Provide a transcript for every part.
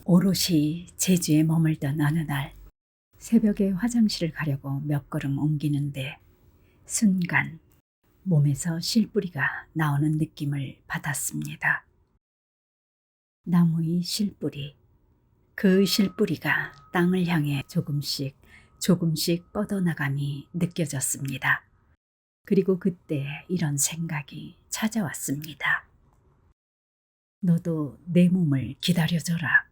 오롯이 제주에 머물던 어느 날 새벽에 화장실을 가려고 몇 걸음 옮기는데 순간 몸에서 실뿌리가 나오는 느낌을 받았습니다. 나무의 실뿌리, 그 실뿌리가 땅을 향해 조금씩 뻗어나감이 느껴졌습니다. 그리고 그때 이런 생각이 찾아왔습니다. 너도 내 몸을 기다려줘라.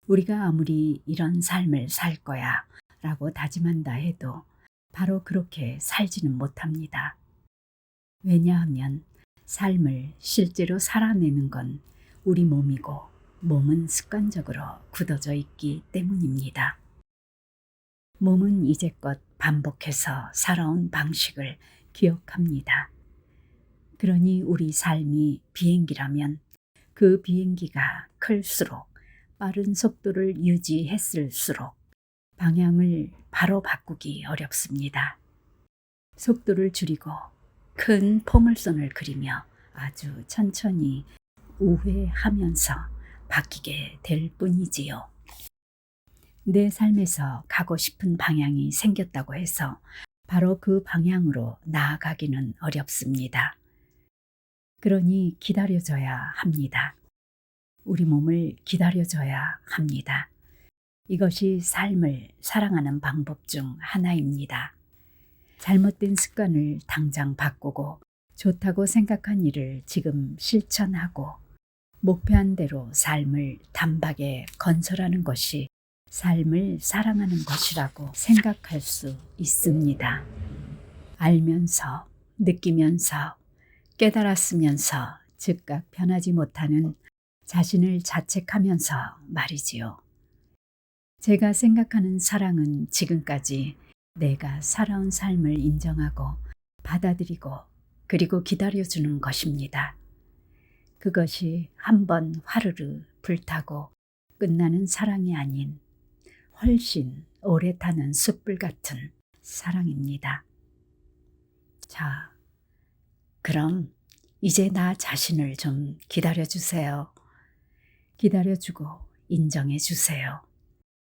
우리가 아무리 이런 삶을 살 거야 라고 다짐한다 해도 바로 그렇게 살지는 못합니다. 왜냐하면 삶을 실제로 살아내는 건 우리 몸이고 몸은 습관적으로 굳어져 있기 때문입니다. 몸은 이제껏 반복해서 살아온 방식을 기억합니다. 그러니 우리 삶이 비행기라면 그 비행기가 클수록 빠른 속도를 유지했을수록 방향을 바로 바꾸기 어렵습니다. 속도를 줄이고 큰 포물선을 그리며 아주 천천히 우회하면서 바뀌게 될 뿐이지요. 내 삶에서 가고 싶은 방향이 생겼다고 해서 바로 그 방향으로 나아가기는 어렵습니다. 그러니 기다려줘야 합니다. 우리 몸을 기다려줘야 합니다. 이것이 삶을 사랑하는 방법 중 하나입니다. 잘못된 습관을 당장 바꾸고 좋다고 생각한 일을 지금 실천하고 목표한 대로 삶을 단박에 건설하는 것이 삶을 사랑하는 것이라고 생각할 수 있습니다. 알면서, 느끼면서, 깨달았으면서 즉각 변하지 못하는 자신을 자책하면서 말이지요. 제가 생각하는 사랑은 지금까지 내가 살아온 삶을 인정하고 받아들이고 그리고 기다려주는 것입니다. 그것이 한번 화르르 불타고 끝나는 사랑이 아닌 훨씬 오래 타는 숯불 같은 사랑입니다. 자, 그럼 이제 나 자신을 좀 기다려주세요. 기다려주고 인정해주세요.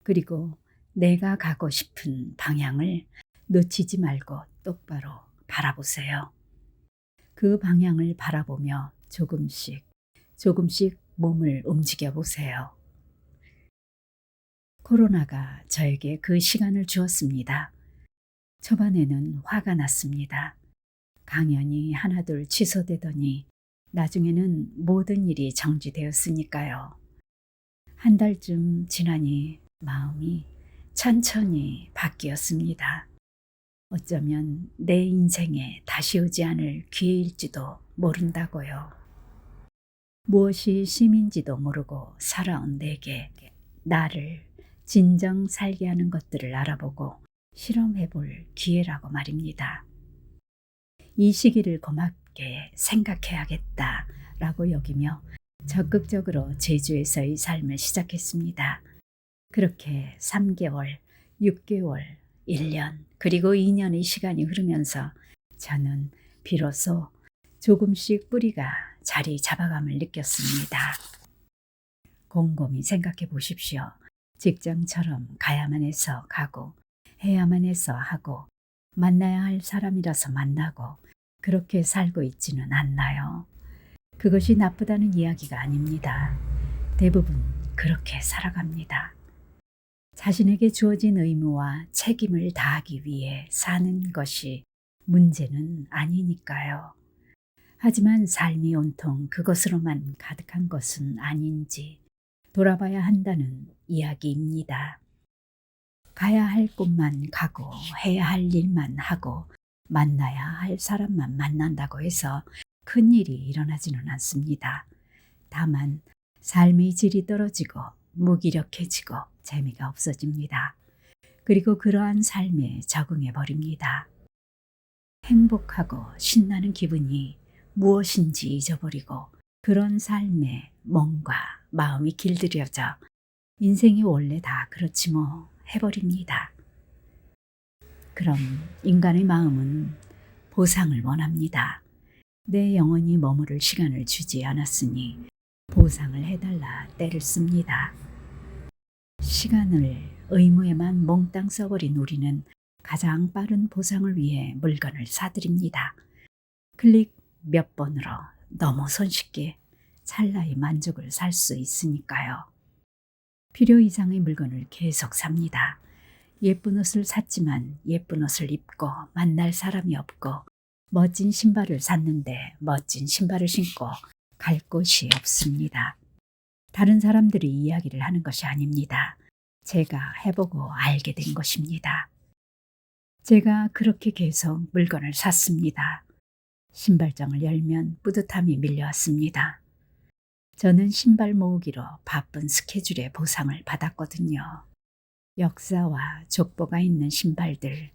그리고 내가 가고 싶은 방향을 놓치지 말고 똑바로 바라보세요. 그 방향을 바라보며 조금씩 몸을 움직여 보세요. 코로나가 저에게 그 시간을 주었습니다. 초반에는 화가 났습니다. 강연이 하나둘 취소되더니 나중에는 모든 일이 정지되었으니까요. 한 달쯤 지나니 마음이 천천히 바뀌었습니다. 어쩌면 내 인생에 다시 오지 않을 기회일지도 모른다고요. 무엇이 심인지도 모르고 살아온 내게 나를 진정 살게 하는 것들을 알아보고 실험해 볼 기회라고 말입니다. 이 시기를 고맙게 생각해야겠다라고 여기며 적극적으로 제주에서의 삶을 시작했습니다. 그렇게 3개월, 6개월, 1년, 그리고 2년의 시간이 흐르면서 저는 비로소 조금씩 뿌리가 자리 잡아감을 느꼈습니다. 곰곰이 생각해 보십시오. 직장처럼 가야만 해서 가고 해야만 해서 하고 만나야 할 사람이라서 만나고 그렇게 살고 있지는 않나요? 그것이 나쁘다는 이야기가 아닙니다. 대부분 그렇게 살아갑니다. 자신에게 주어진 의무와 책임을 다하기 위해 사는 것이 문제는 아니니까요. 하지만 삶이 온통 그것으로만 가득한 것은 아닌지 돌아봐야 한다는 이야기입니다. 가야 할 곳만 가고 해야 할 일만 하고 만나야 할 사람만 만난다고 해서 큰일이 일어나지는 않습니다. 다만 삶의 질이 떨어지고 무기력해지고 재미가 없어집니다. 그리고 그러한 삶에 적응해 버립니다. 행복하고 신나는 기분이 무엇인지 잊어버리고 그런 삶에 몸과 마음이 길들여져 인생이 원래 다 그렇지 뭐 해버립니다. 그럼 인간의 마음은 보상을 원합니다. 내 영혼이 머무를 시간을 주지 않았으니 보상을 해달라 떼를 씁니다. 시간을 의무에만 몽땅 써버린 우리는 가장 빠른 보상을 위해 물건을 사들입니다. 클릭 몇 번으로 너무 손쉽게 찰나의 만족을 살 수 있으니까요. 필요 이상의 물건을 계속 삽니다. 예쁜 옷을 샀지만 예쁜 옷을 입고 만날 사람이 없고, 멋진 신발을 샀는데 멋진 신발을 신고 갈 곳이 없습니다. 다른 사람들이 이야기를 하는 것이 아닙니다. 제가 해보고 알게 된 것입니다. 제가 그렇게 계속 물건을 샀습니다. 신발장을 열면 뿌듯함이 밀려왔습니다. 저는 신발 모으기로 바쁜 스케줄에 보상을 받았거든요. 역사와 족보가 있는 신발들,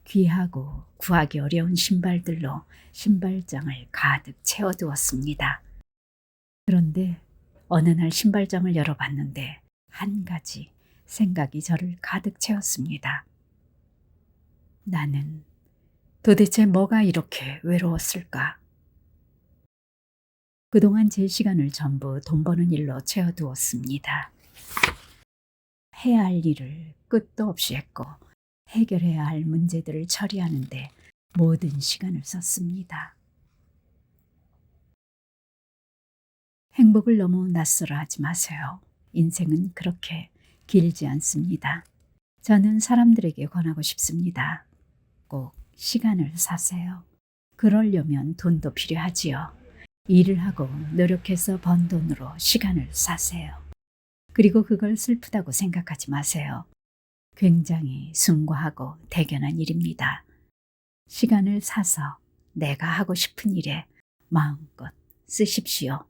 귀하고 구하기 어려운 신발들로 신발장을 가득 채워두었습니다. 그런데 어느 날 신발장을 열어봤는데 한 가지 생각이 저를 가득 채웠습니다. 나는 도대체 뭐가 이렇게 외로웠을까? 그동안 제 시간을 전부 돈 버는 일로 채워두었습니다. 해야 할 일을 끝도 없이 했고, 해결해야 할 문제들을 처리하는데 모든 시간을 썼습니다. 행복을 너무 낯설어 하지 마세요. 인생은 그렇게 길지 않습니다. 저는 사람들에게 권하고 싶습니다. 꼭 시간을 사세요. 그러려면 돈도 필요하지요. 일을 하고 노력해서 번 돈으로 시간을 사세요. 그리고 그걸 슬프다고 생각하지 마세요. 굉장히 숭고하고 대견한 일입니다. 시간을 사서 내가 하고 싶은 일에 마음껏 쓰십시오.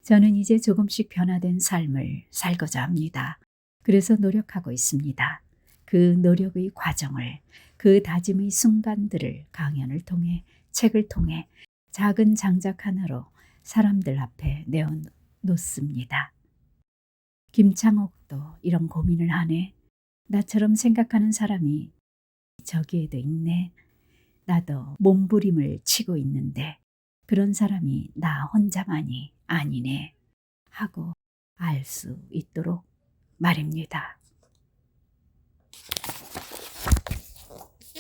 저는 이제 조금씩 변화된 삶을 살고자 합니다. 그래서 노력하고 있습니다. 그 노력의 과정을, 그 다짐의 순간들을 강연을 통해, 책을 통해 작은 장작 하나로 사람들 앞에 내어놓습니다. 김창옥도 이런 고민을 하네. 나처럼 생각하는 사람이 저기에도 있네. 나도 몸부림을 치고 있는데 그런 사람이 나 혼자만이 아니네 하고 알 수 있도록 말입니다.